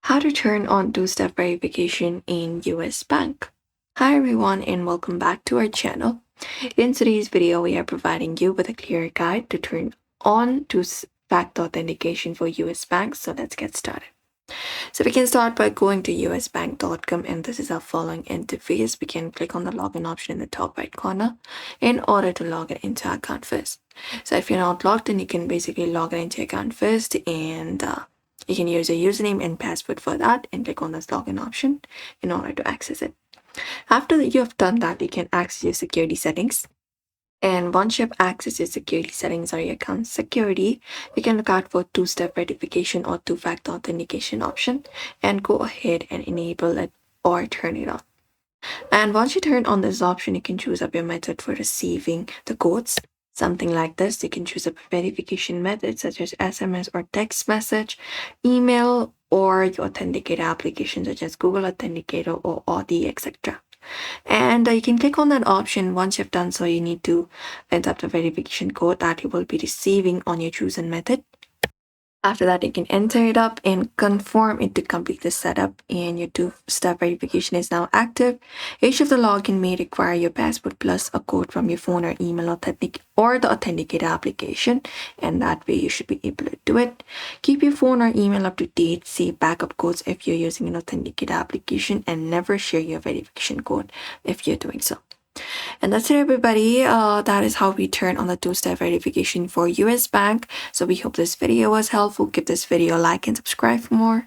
How to turn on two-step verification in US Bank. Hi everyone and welcome back to our channel. In today's video, we are providing you with a clear guide to turn on two-factor authentication for US Bank. So let's get started. So we can start by going to usbank.com, and this is our following interface. We can click on the login option in the top right corner in order to log in into our account first. So if you're not logged in, you can basically log in into your account first, and you can use your username and password for that and click on this login option in order to access it. After you have done that, you can access your security settings. And once you have accessed your security settings or your account security, you can look out for two-step verification or two-factor authentication option and go ahead and enable it or turn it on. And once you turn on this option, you can choose up your method for receiving the codes. Something like this, you can choose a verification method such as SMS or text message, email, or your authenticator application such as Google Authenticator or Audi, etc. And you can click on that option. Once you've done so, you need to enter the verification code that you will be receiving on your chosen method. After that, you can enter it up and confirm it to complete the setup, and your two-step verification is now active. Each of the login may require your password plus a code from your phone or email or the Authenticator application, and that way you should be able to do it. Keep your phone or email up to date, save backup codes if you're using an Authenticator application, and never share your verification code if you're doing so. And that's it, everybody. That is how we turn on the two-step verification for US Bank. So we hope this video was helpful. Give this video a like and subscribe for more.